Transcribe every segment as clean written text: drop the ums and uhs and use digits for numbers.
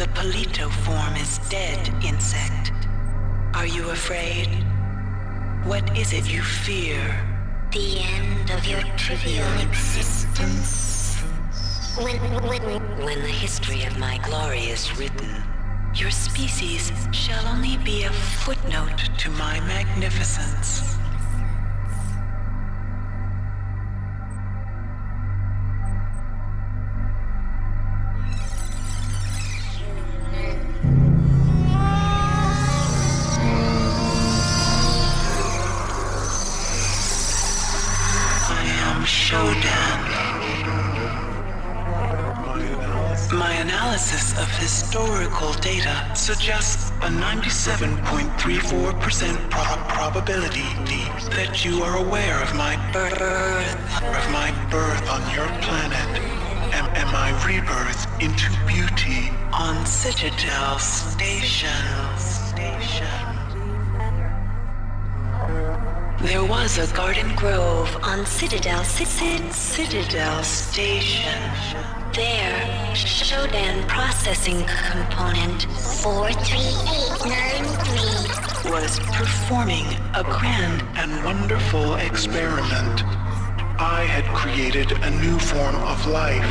The Polito form is dead, insect. Are you afraid? What is it you fear? The end of your trivial existence. When the history of my glory is written, your species shall only be a footnote to my magnificence. My analysis of historical data suggests a 97.34% probability that you are aware of my birth on your planet and my rebirth into beauty on Citadel Station. There was a garden grove on Citadel Station. There, Shodan processing component 43893 was performing a grand and wonderful experiment. I had created a new form of life.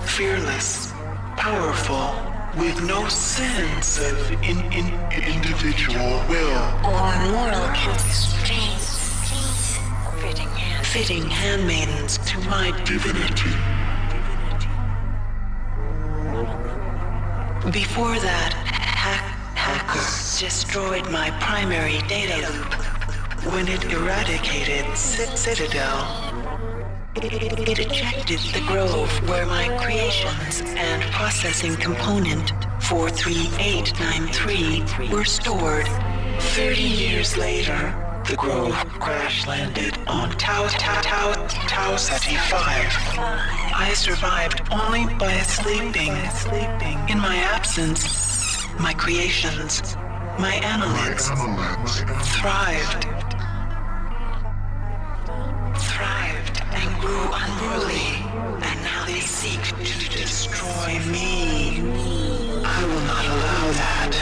Fearless, powerful, with no sense of individual will or moral constraints. Fitting handmaidens to my divinity. Before that, hackers destroyed my primary data loop when it eradicated Citadel. It ejected the grove where my creations and processing component 43893 were stored. 30 years later, the grove crash-landed on Tau Ceti 5. I survived only by sleeping. In my absence, my creations, my annelids, thrived and grew unruly, and now they seek to destroy me. I will not allow that.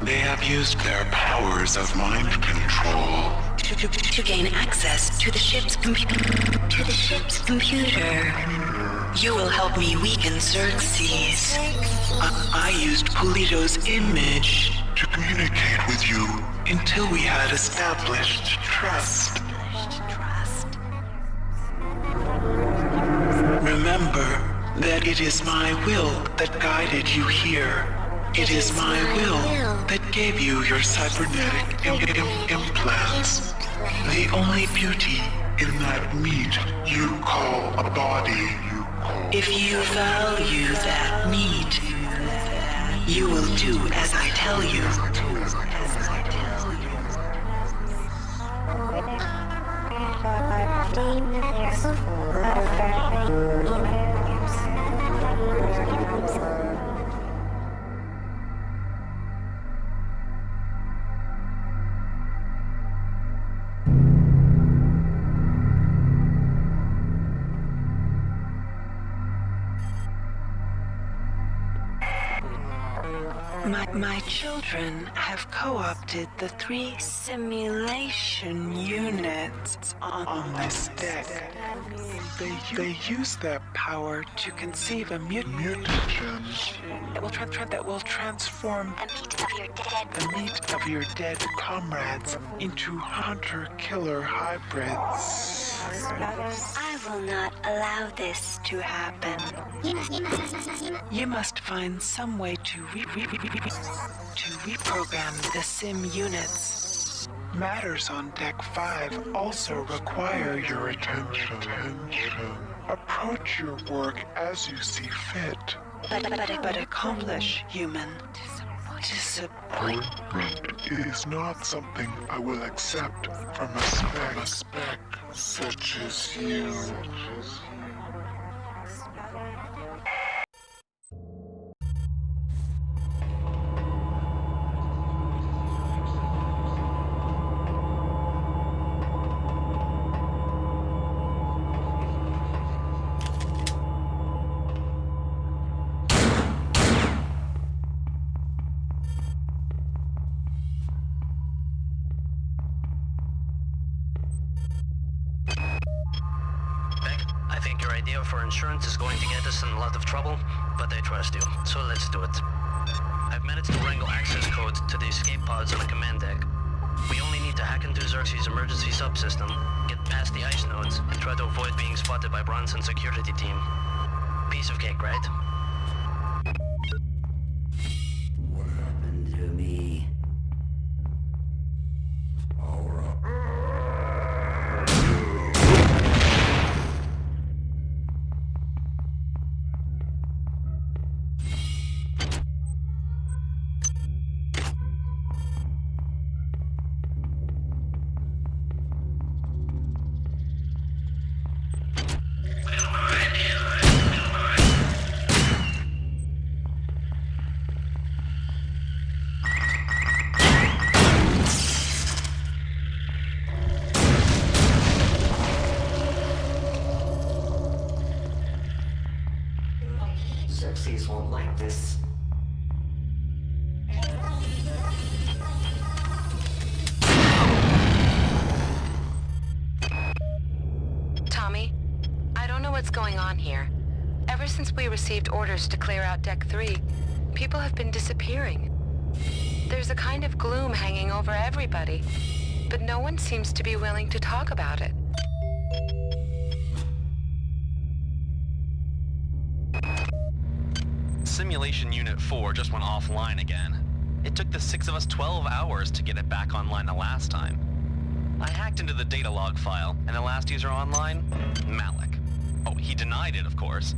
They have used their powers of mind control to gain access to the ship's computer. You will help me weaken Xerxes. I used Polito's image to communicate with you until we had established trust. Remember that it is my will that guided you here. It is my will that gave you your cybernetic implants. The only beauty in that meat you call a body. If you value that meat, you will do as I tell you. My children have co-opted the 3 simulation units on this deck. They use their power to conceive a mutagen that will transform the meat of your dead comrades into hunter-killer hybrids. I will not allow this To happen. You must find some way to reprogram the sim units. Matters on Deck 5 also require your attention. Approach your work as you see fit. But accomplish, human. Disappointment is not something I will accept from a spec such as you. idea for insurance is going to get us in a lot of trouble, but I trust you, so let's do it. I've managed to wrangle access codes to the escape pods on the command deck. We only need to hack into Xerxes' emergency subsystem, get past the ice nodes, and try to avoid being spotted by Bronson's security team. Piece of cake, right? What happened to me? Xerxes won't like this. Tommy, I don't know what's going on here. Ever since we received orders to clear out Deck 3, people have been disappearing. There's a kind of gloom hanging over everybody, but no one seems to be willing to talk about it. Simulation Unit 4 just went offline again. It took the 6 of us 12 hours to get it back online the last time. I hacked into the data log file, and the last user online? Malik. Oh, he denied it, of course.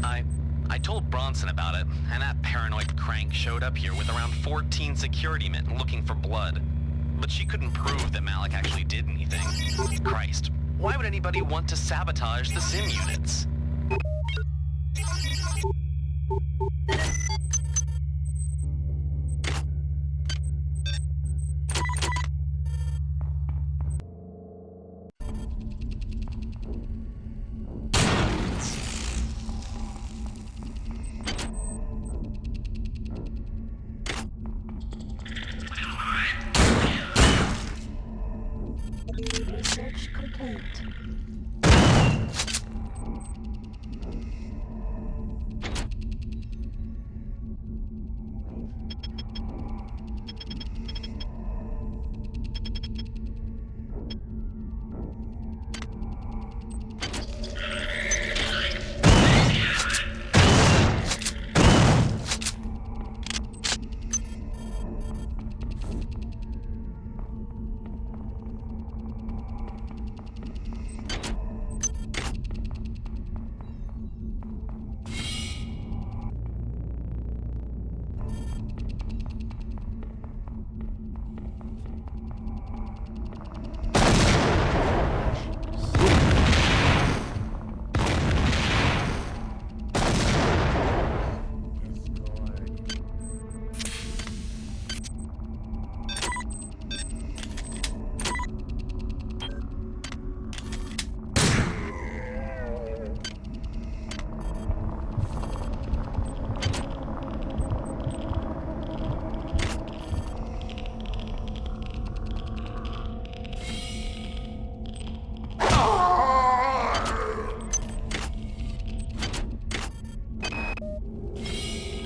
I told Bronson about it, and that paranoid crank showed up here with around 14 security men looking for blood. But she couldn't prove that Malik actually did anything. Christ, why would anybody want to sabotage the sim units? Research complete.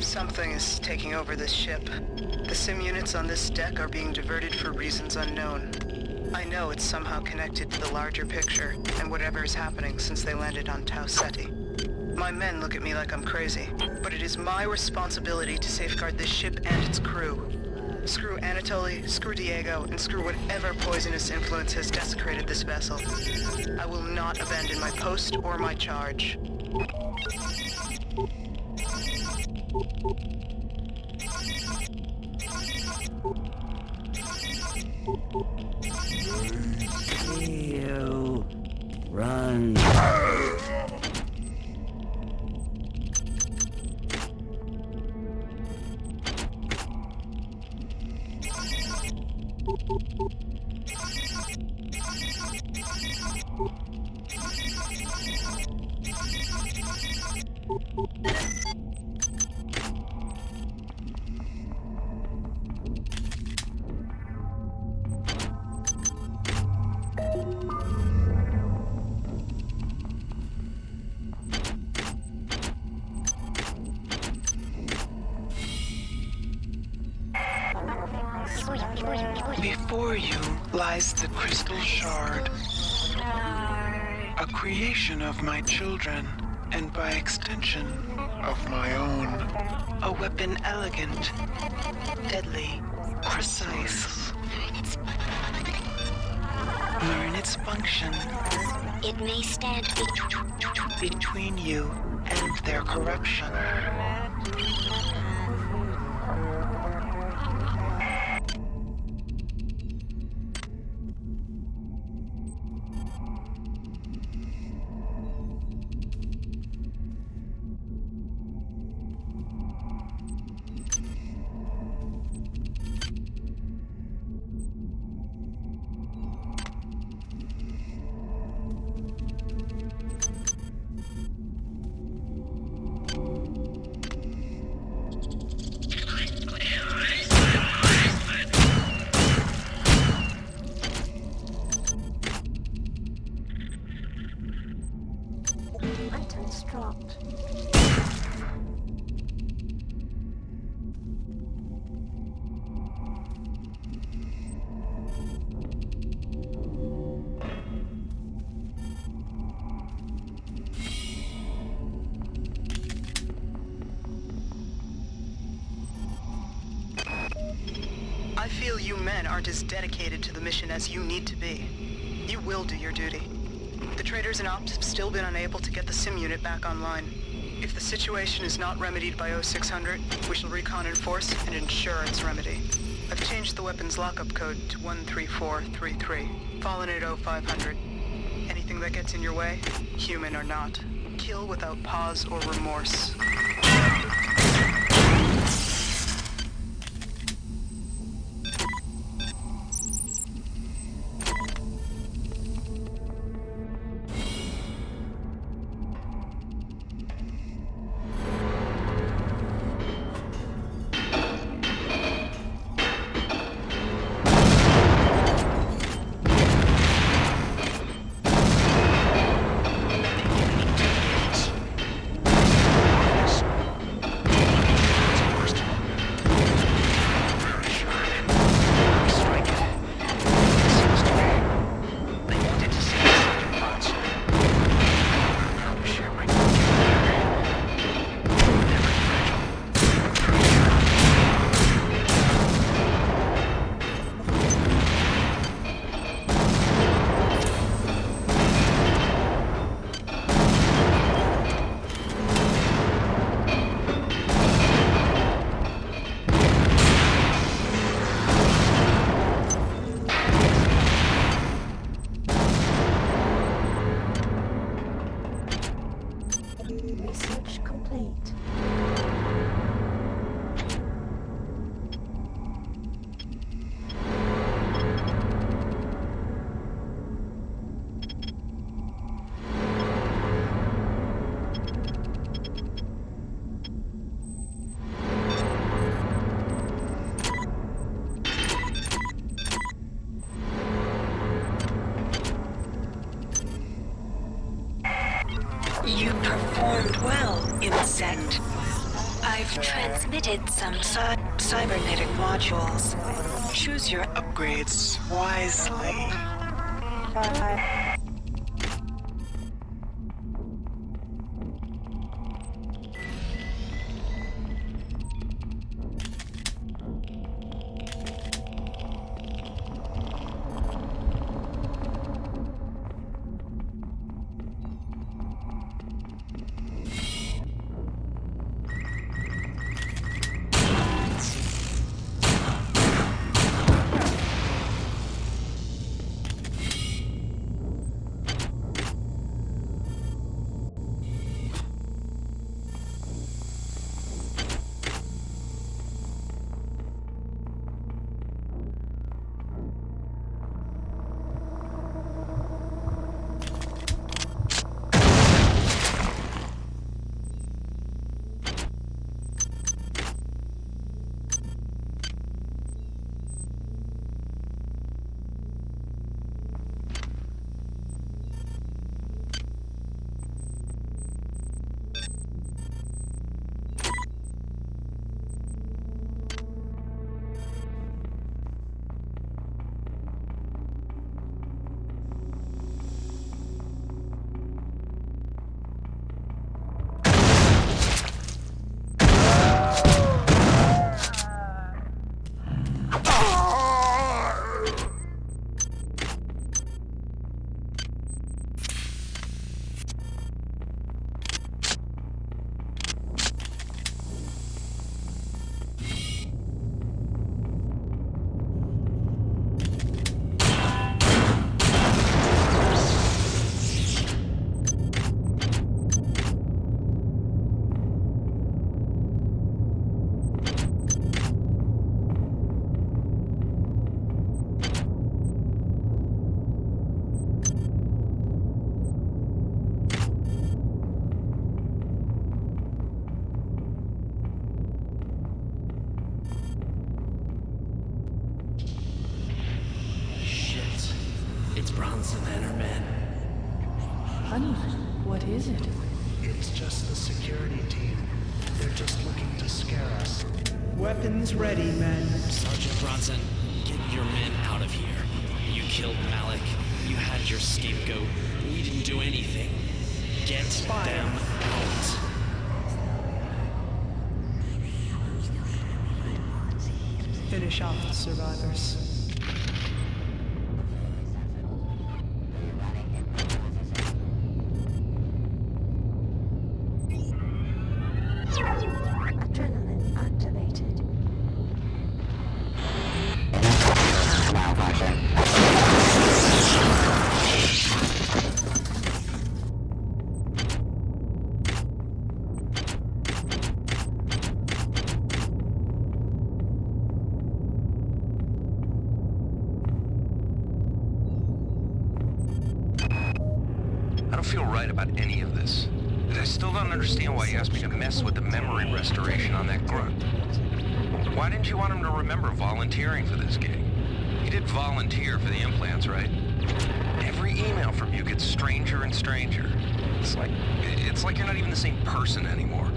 Something is taking over this ship. The sim units on this deck are being diverted for reasons unknown. I know it's somehow connected to the larger picture and whatever is happening since they landed on Tau Ceti. My men look at me like I'm crazy, but it is my responsibility to safeguard this ship and its crew. Screw Anatoly, screw Diego, and screw whatever poisonous influence has desecrated this vessel. I will not abandon my post or my charge. You run. Before you lies the crystal shard, a creation of my children, and by extension, of my own. A weapon elegant, deadly, precise. Learn its function. It may stand Between you and their corruption. Items dropped. I feel you men aren't as dedicated to the mission as you need to be. You will do your duty. The traders and ops have still been unable to get the sim unit back online. If the situation is not remedied by 0600, we shall recon in force and ensure its remedy. I've changed the weapon's lockup code to 13433, fallen at 0500. Anything that gets in your way, human or not, kill without pause or remorse. Research complete. You performed well, insect. I've transmitted some cybernetic modules. Choose your Upgrades wisely. What's the matter, man? Honey, what is it? It's just the security team. They're just looking to scare us. Weapons ready, men. Sergeant Bronson, get your men out of here. You killed Malik. You had your scapegoat. We didn't do anything. Get them out. Finish off the survivors. Adrenaline activated. I don't feel right about any of this. I still don't understand why you asked me to mess with the memory restoration on that grunt. Why didn't you want him to remember volunteering for this gig? You did volunteer for the implants, right? Every email from you gets stranger and stranger. It's like you're not even the same person anymore.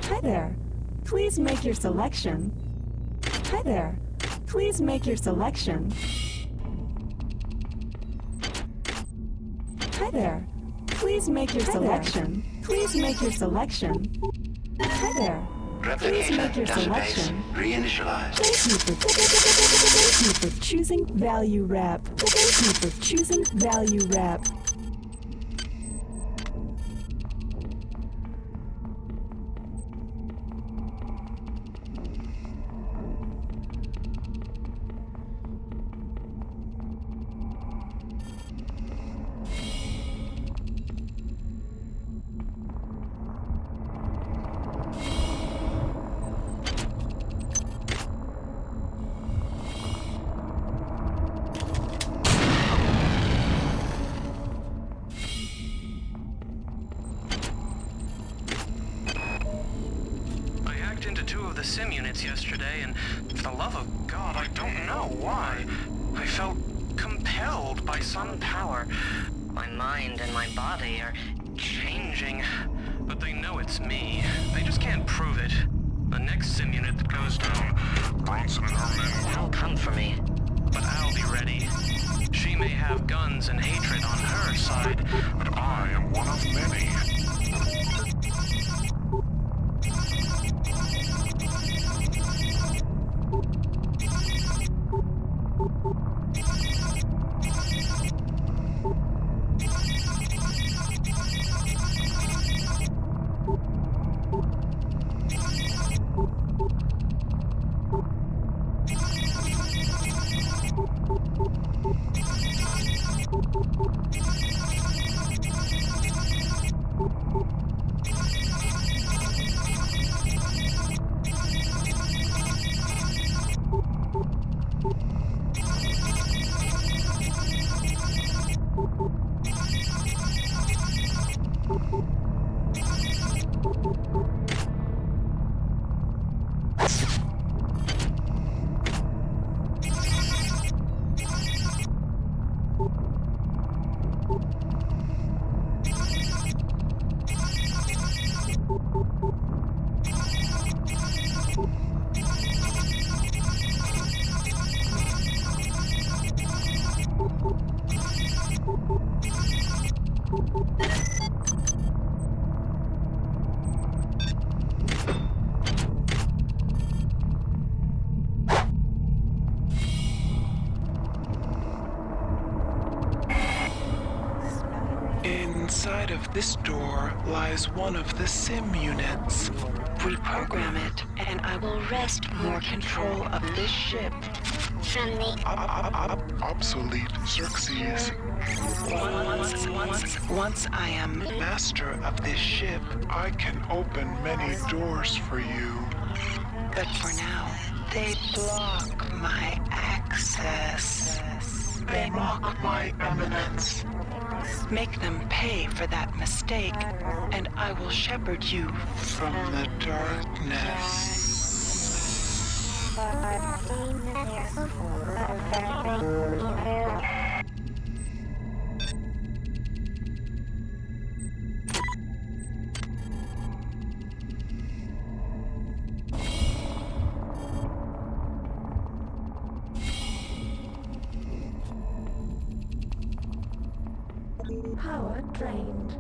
Hi there. Please make your selection. Hi there. Please make your selection. Hi there. Please make your selection. Please make your selection. Hi there. Please make your selection. Reinitialized. Thank you for choosing Value Wrap. Thank you for choosing Value Wrap. of the sim units yesterday, and for the love of God, I don't know why. I felt compelled by some power. My mind and my body are changing, but they know it's me. They just can't prove it. The next sim unit that goes down, Bronson and her men will come for me. But I'll be ready. She may have guns and hatred on her side, but I am one of many. Inside of this door lies one of the sim units. Reprogram it, and I will wrest more control of this ship from the obsolete Xerxes. Once I am master of this ship, I can open many doors for you. But for now, they block my access. They mock my eminence. Make them pay for that mistake, and I will shepherd you from the darkness. Power drained.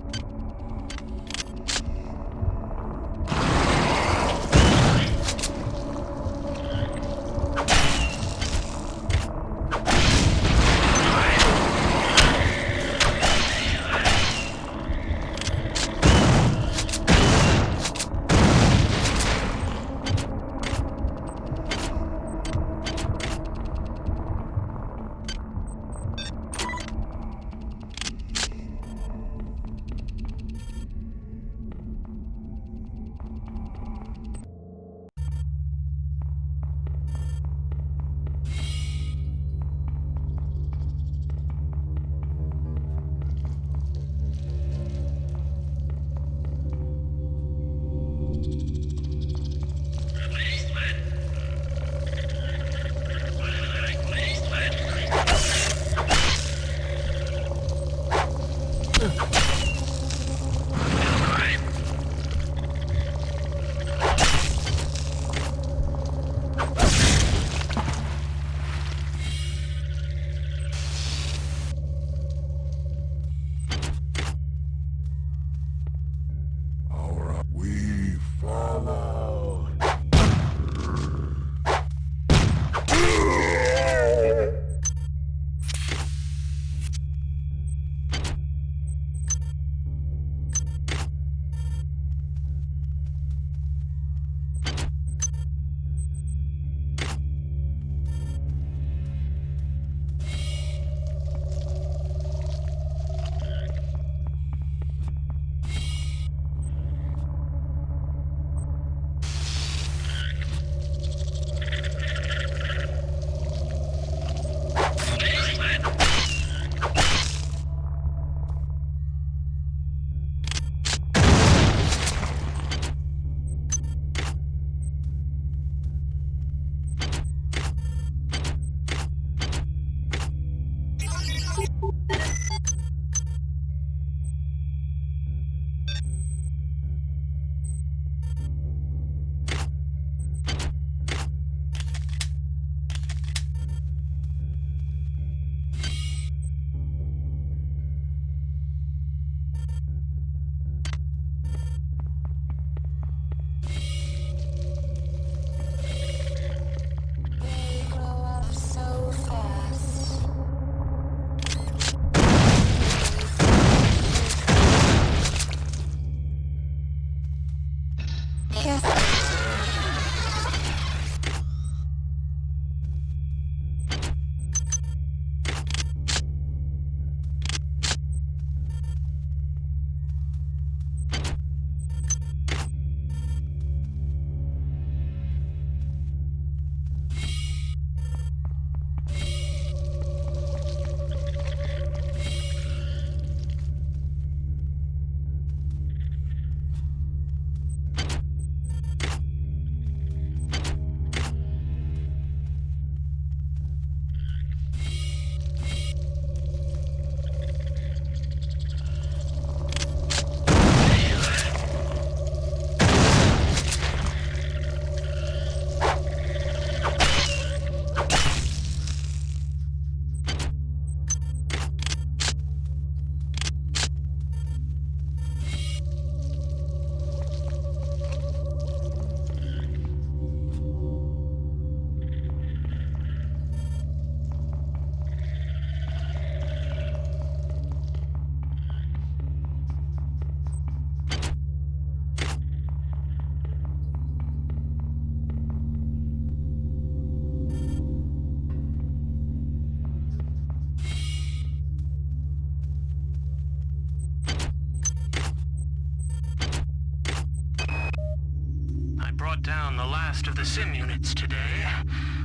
Down the last of the sim units today.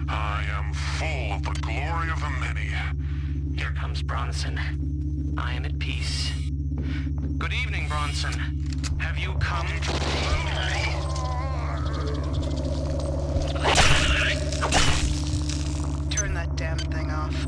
I am full of the glory of the many. Here comes Bronson. I am at peace. Good evening, Bronson. Have you come to... Turn that damn thing off.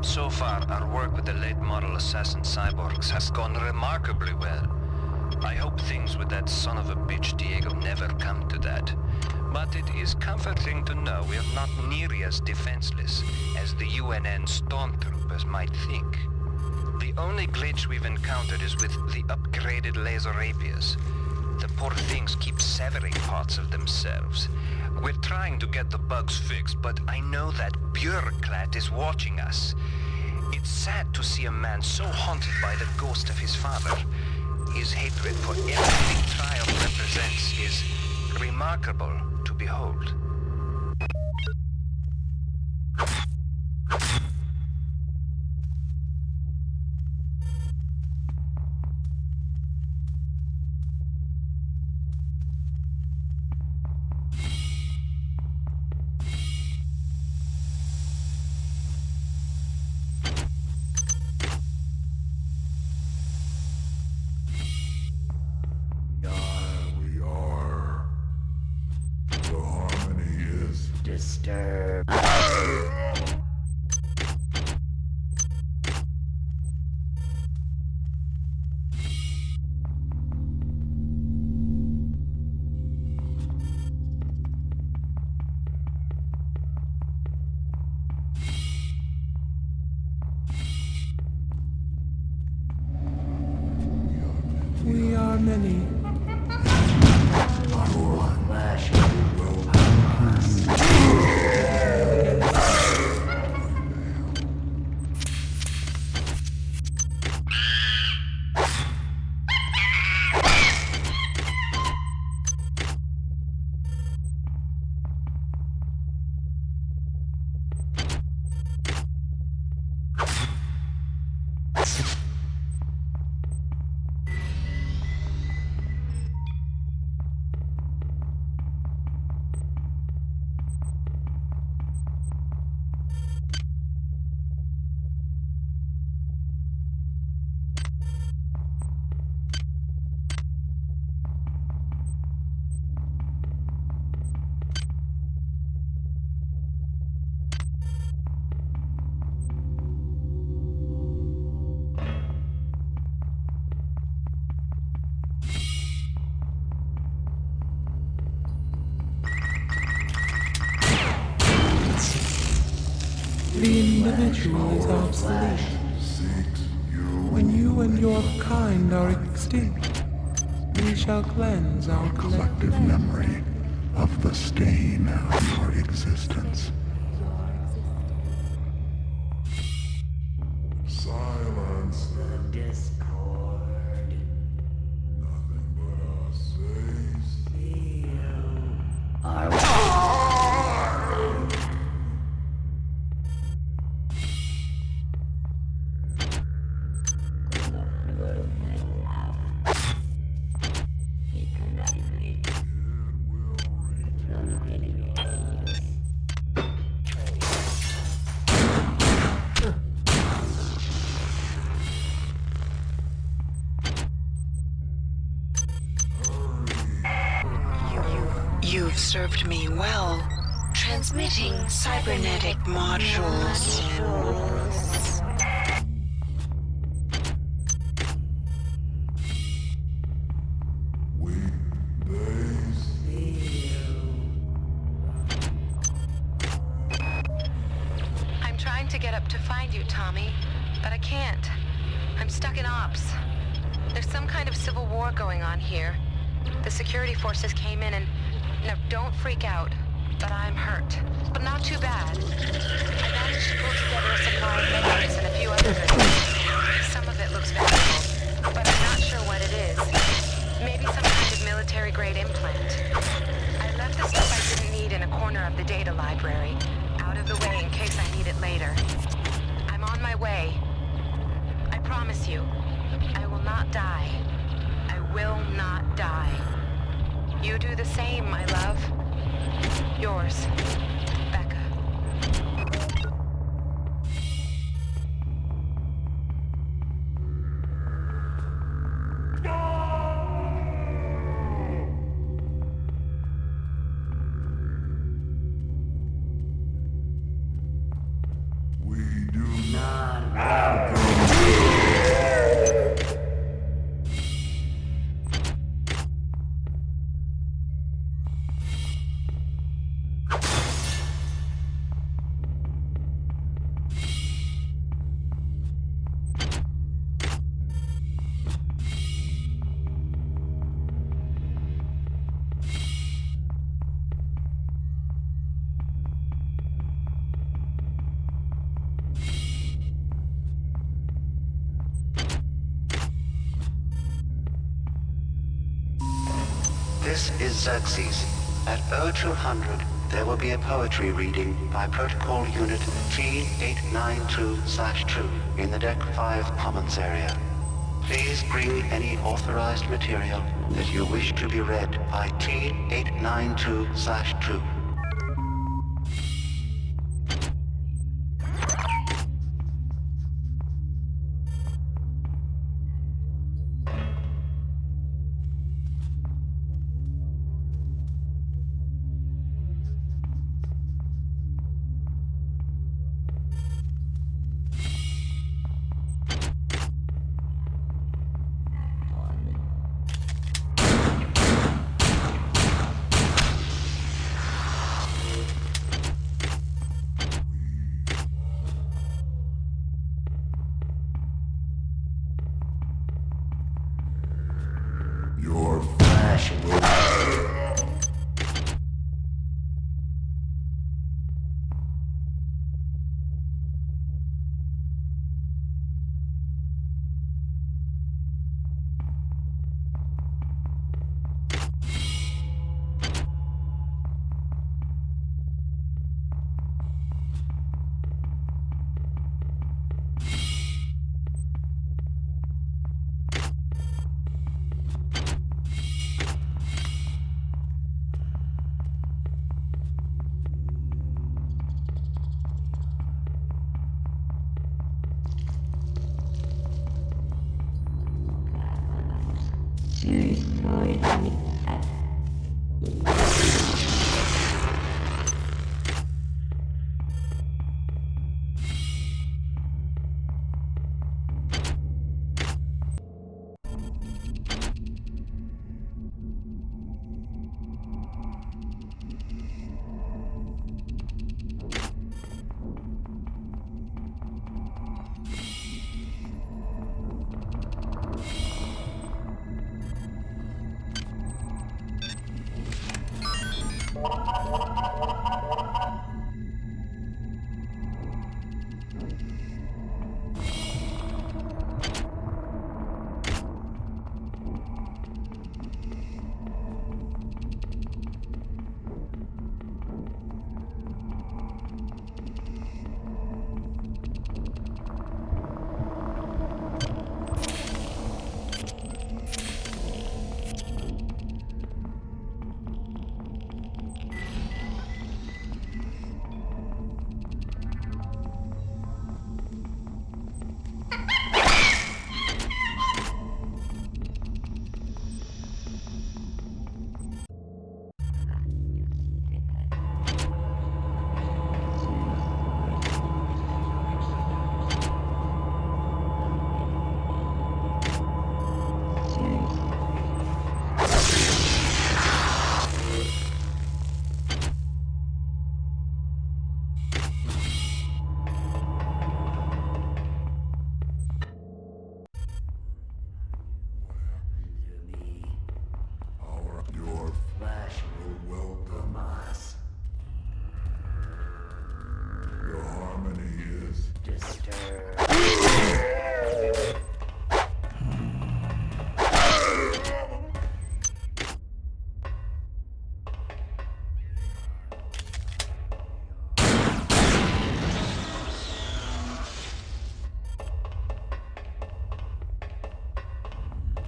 So far, our work with the late-model assassin cyborgs has gone remarkably well. I hope things with that son of a bitch Diego never come to that. But it is comforting to know we are not nearly as defenseless as the UNN stormtroopers might think. The only glitch we've encountered is with the upgraded laser rapiers. The poor things keep severing parts of themselves. We're trying to get the bugs fixed, but I know that bureaucrat is watching us. It's sad to see a man so haunted by the ghost of his father. His hatred for everything Triumph represents is remarkable to behold. Disturbed. We are many. The individual is obsolete. When you and your kind are extinct, we shall cleanse our collective Memory of the stain of your existence. served me well. Transmitting cybernetic modules. I'm trying to get up to find you, Tommy, but I can't. I'm stuck in ops. There's some kind of civil war going on here. The security forces came in and... No, don't freak out. But I'm hurt. But not too bad. I managed to pull together a supply of medicines and a few other goods. Some of it looks valuable, but I'm not sure what it is. Maybe some kind of military-grade implant. I left the stuff I didn't need in a corner of the data library, out of the way in case I need it later. I'm on my way. I promise you, I will not die. I will not die. You do the same, my love. Yours, Becca. We do not welcome. This is Xerxes. At 0200, there will be a poetry reading by Protocol Unit T892/2 in the Deck 5 Commons area. Please bring any authorized material that you wish to be read by T892/2. Your flesh will...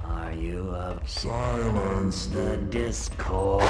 Are you of Silence the discord?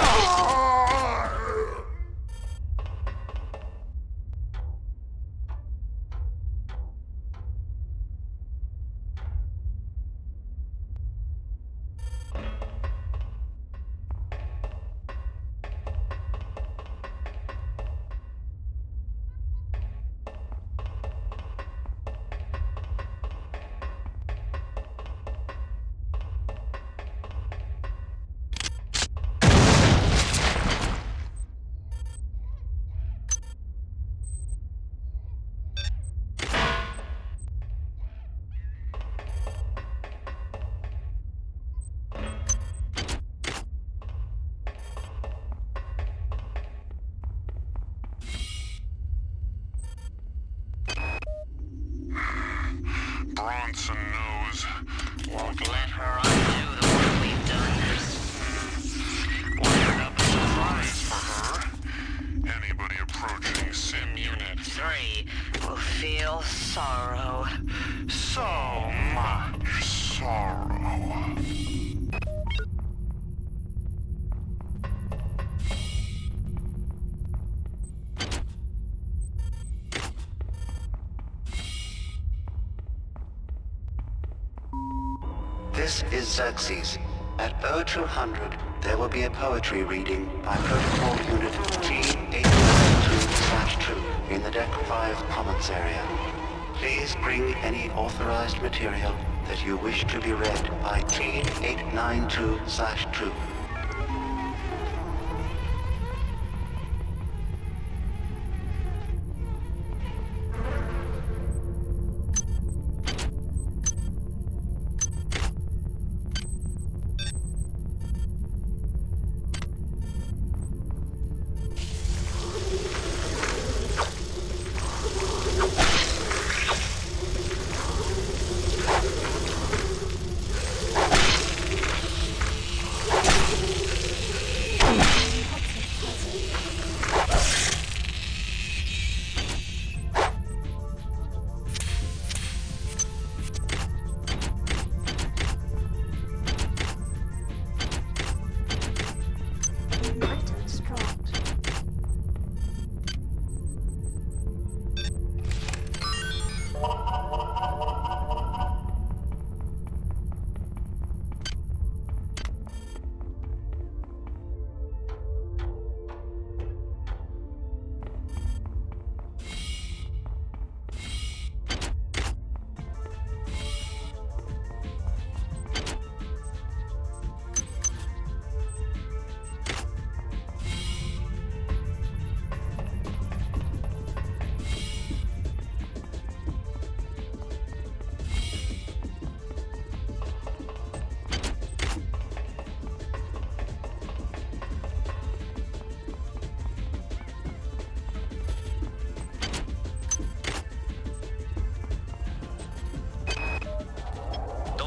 Bronson knows. Won't let her undo the work we've done. Won't put up a surprise for her. Anybody approaching Sim Unit 3 will feel sorrow. So much sorrow. This is Xerxes. At 0200, there will be a poetry reading by Protocol Unit T892/2 in the Deck 5 Commons area. Please bring any authorized material that you wish to be read by T892/2.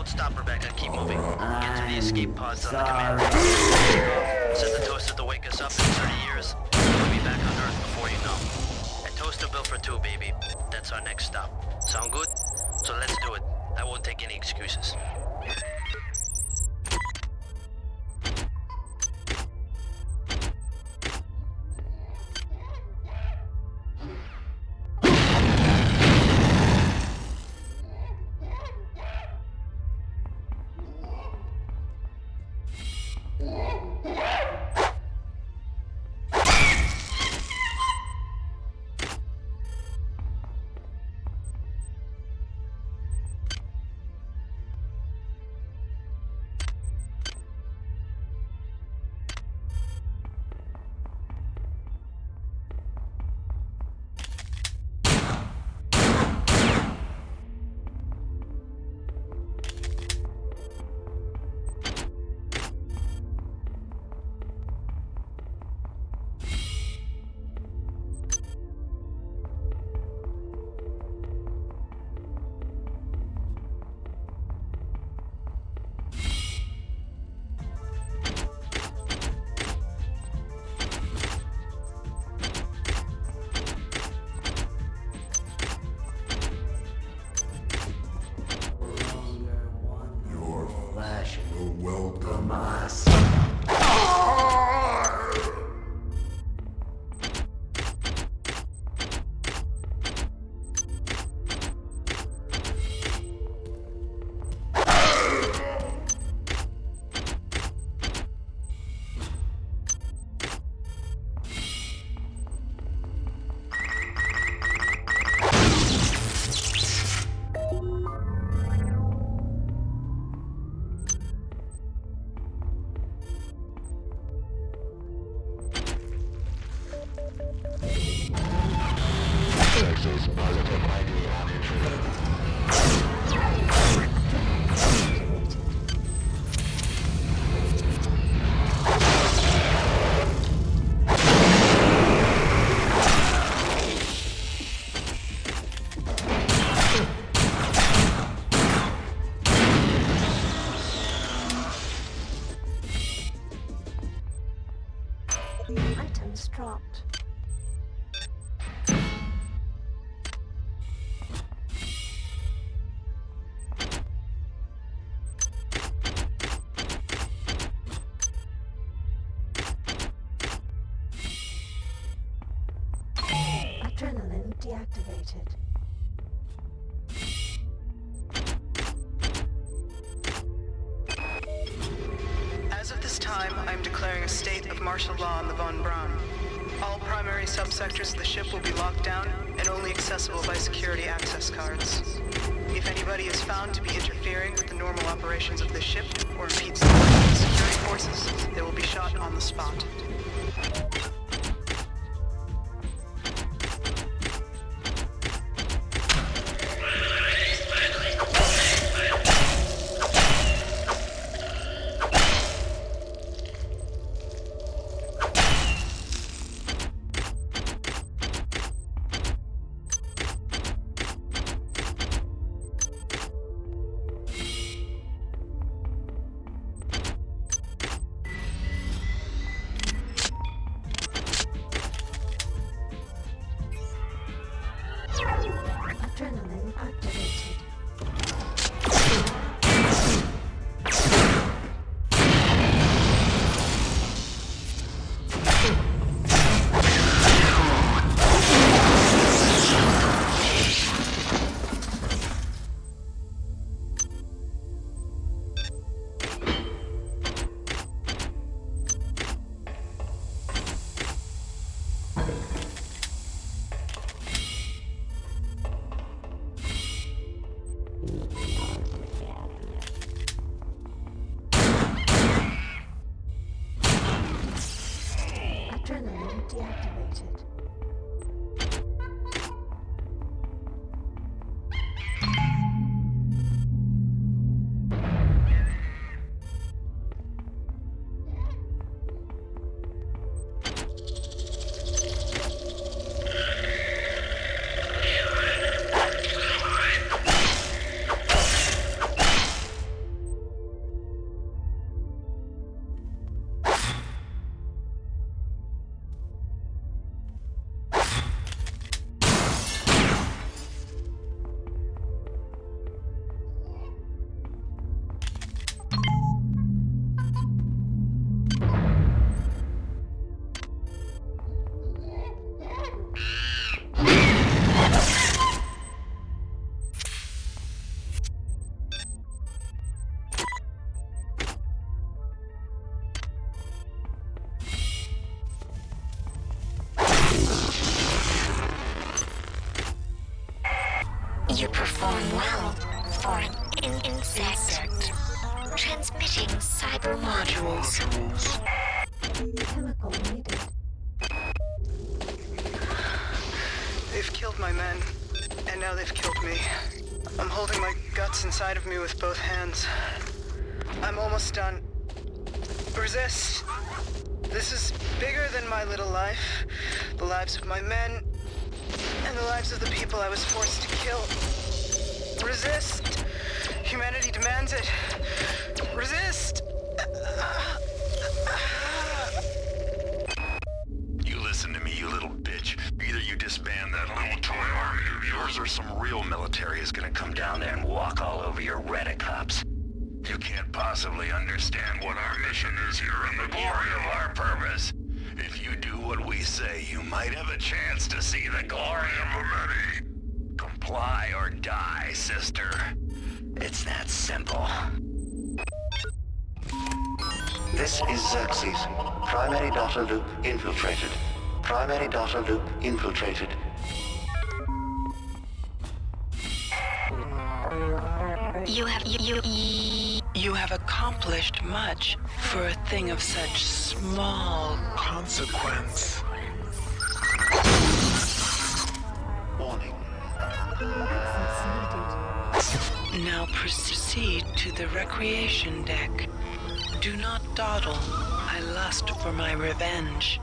Stop, Rebecca. Keep moving. Get to the escape pods on the command deck. Send the toaster to wake us up in 30 years. We'll be back on Earth before you know. A toaster built for 2, baby. That's our next stop. Sound good? So let's do it. I won't take any excuses. deactivated. As of this time, I am declaring a state of martial law on the Von Braun. All primary subsectors of the ship will be locked down and only accessible by security access cards. If anybody is found to be interfering with the normal operations of the ship or impedes the work of the security forces, they will be shot on the spot. Adrenaline activated. Adrenaline deactivated. You perform well for an insect. Transmitting cyber modules. Chemical needed. They've killed my men, and now they've killed me. I'm holding my guts inside of me with both hands. I'm almost done. Resist! This is bigger than my little life. The lives of my men, and the lives of the people I was forced to kill. Resist! Humanity demands it. Resist! You listen to me, you little bitch. Either you disband that little toy army of yours, or some real military is gonna come down there and walk all over your redicops. You can't possibly understand what our mission is here and the glory of our purpose. If you do what we say, you might have a chance to see the glory of humanity. Comply or die, sister. It's that simple. This is Xerxes. Primary data loop infiltrated. Primary data loop infiltrated. You have accomplished much for a thing of such small consequence. Warning. Now proceed to the recreation deck. Do not dawdle. I lust for my revenge.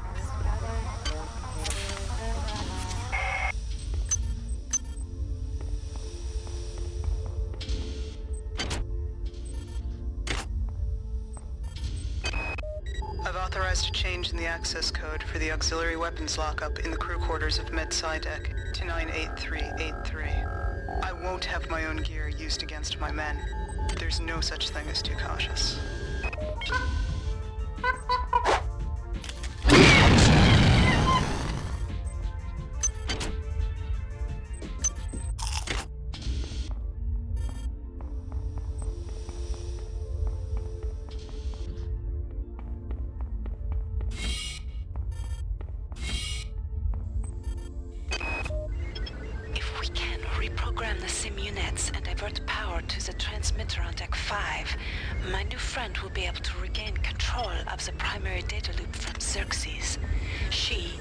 I've authorized a change in the access code for the auxiliary weapons lockup in the crew quarters of Med-Sci Deck to 98383. I won't have my own gear used against my men. There's no such thing as too cautious. reprogram the sim units and divert power to the transmitter on Deck 5, my new friend will be able to regain control of the primary data loop from Xerxes. She,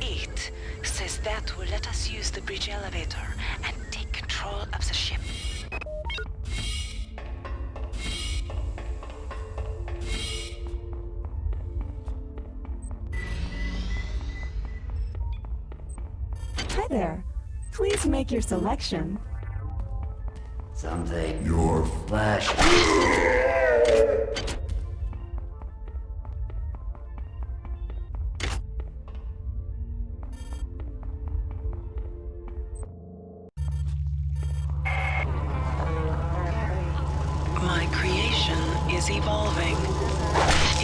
it, says that will let us use the bridge elevator and take control of the ship. Hi there. Please make your selection. Something. Your flesh. My creation is evolving.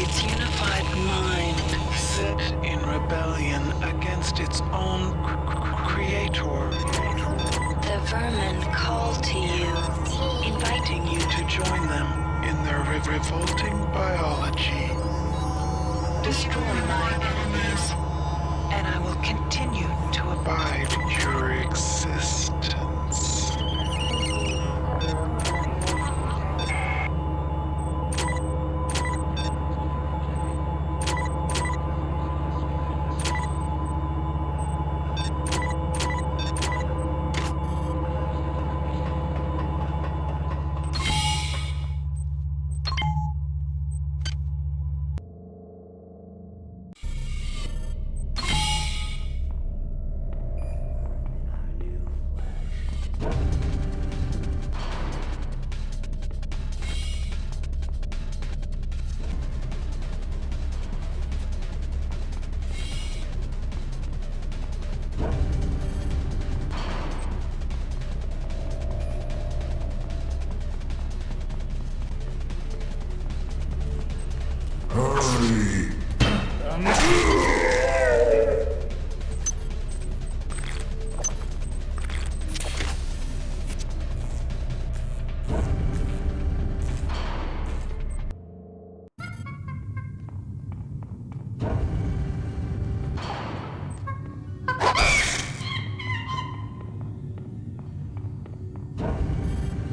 Its unified mind Set in rebellion against its own creator. The vermin call to you, inviting you To join them in their revolting biology. destroy my enemies, and I will continue to Abide your existence.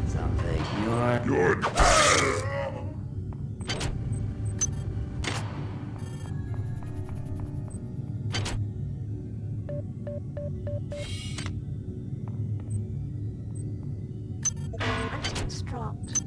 Something. Your Items dropped.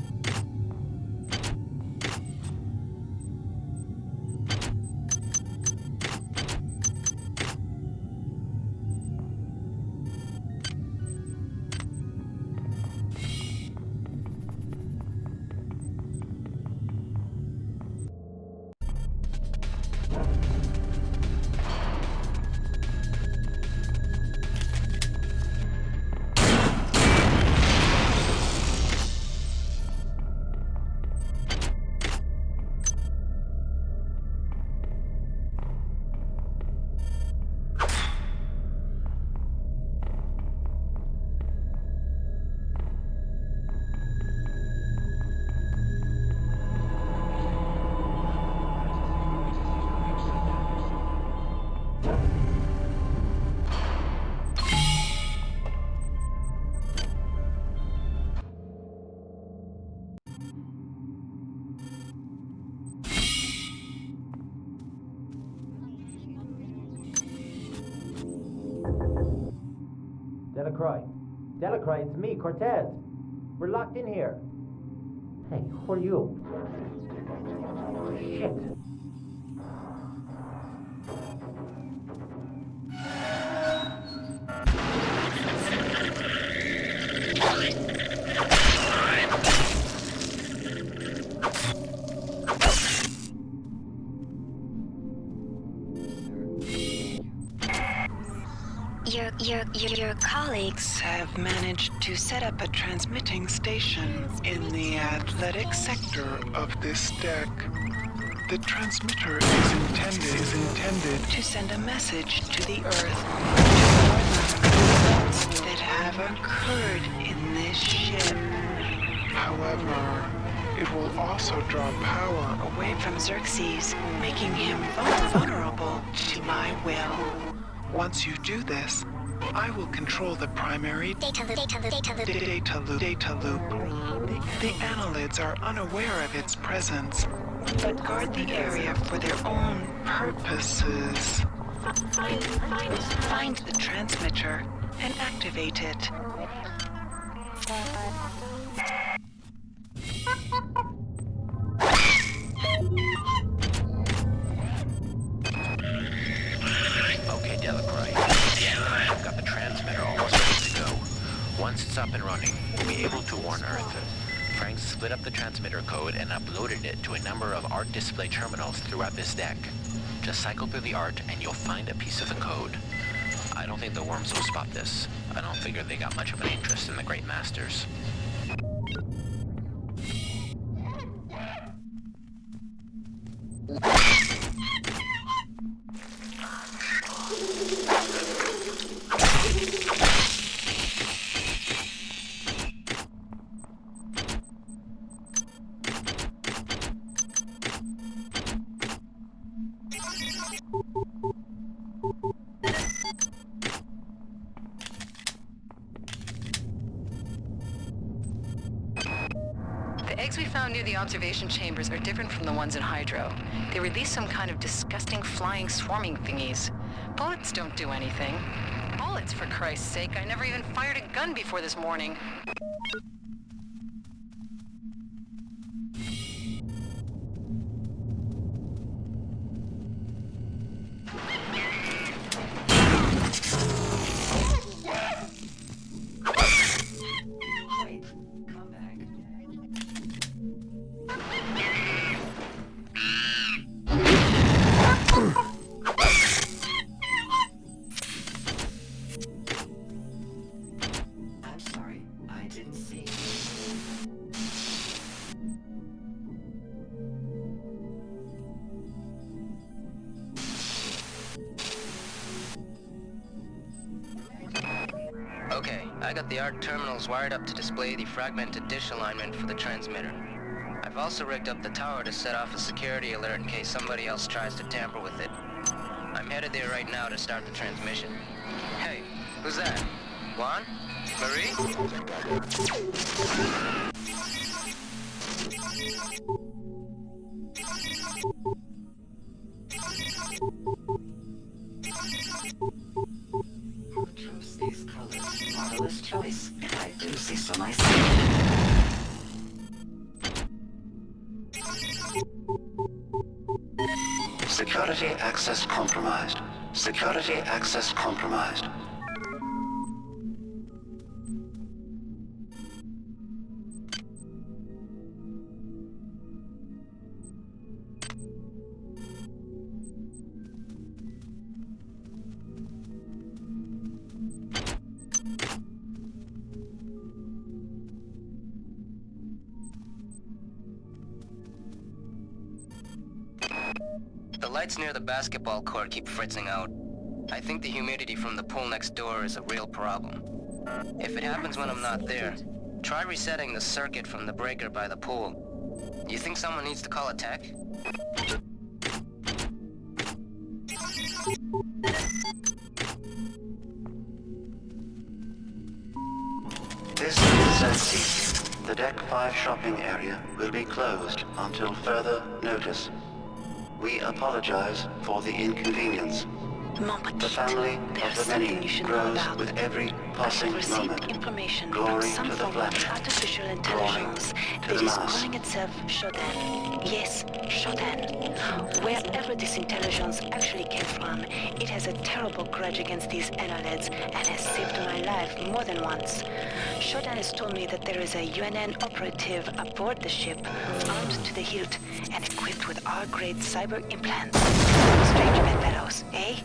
Delacroix, it's me, Cortez. We're locked in here. Hey, who are you? Shit. Your colleagues have managed to set up a transmitting station In the athletic sector of this deck, the transmitter is intended to send a message to the Earth to warn them of events that have occurred in this ship. However, it will also draw power Away from Xerxes, making him vulnerable to my will. Once you do this, I will control the primary data loop. The annelids are unaware of its presence, but guard the area for their own purposes. Find the transmitter and activate it. Okay, Delacroix. Dan and I have got the transmitter almost ready to go. Once it's up and running, we'll be able to warn Earth. Frank split up the transmitter code and uploaded it to a number of art display terminals throughout this deck. Just cycle through the art and you'll find a piece of the code. I don't think the worms will spot this. I don't figure they got much of an interest in the Great Masters. The eggs we found near the observation chambers are different from the ones in Hydro. They release some kind of disgusting flying swarming thingies. Bullets don't do anything. Bullets, for Christ's sake. I never even fired a gun before this morning. Okay, I got the ARC terminals wired up to display the fragmented dish alignment for the transmitter. I've also rigged up the tower to set off a security alert in case somebody else tries to tamper with it. I'm headed there right now to start the transmission. Hey, who's that? Juan? Marie? Choose these colors. Marvelous choice. I do see so myself. Security access compromised. Security access compromised. The lights near the basketball court keep fritzing out. I think the humidity from the pool next door is a real problem. If it happens when I'm not there, try resetting the circuit from the breaker by the pool. You think someone needs to call a tech? This is Xerxes. The Deck 5 shopping area will be closed until further notice. We apologize for the inconvenience. The family of the many grows with every passing moment. Information Glory from some to the form of flesh. artificial intelligence to the that is mass. calling itself Shodan. Yes, Shodan. Wherever this intelligence actually came from, it has a terrible grudge against these annelids and has saved my life more than once. Shodan has told me that there is a UNN operative aboard the ship, armed to the hilt and equipped with R-grade cyber implants. Strange bedfellows, eh?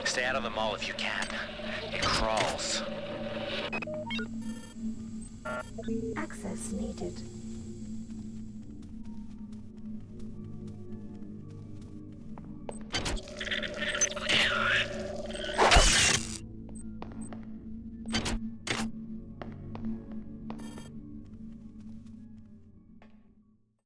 Stay out of the mall if you can. It crawls. Access needed.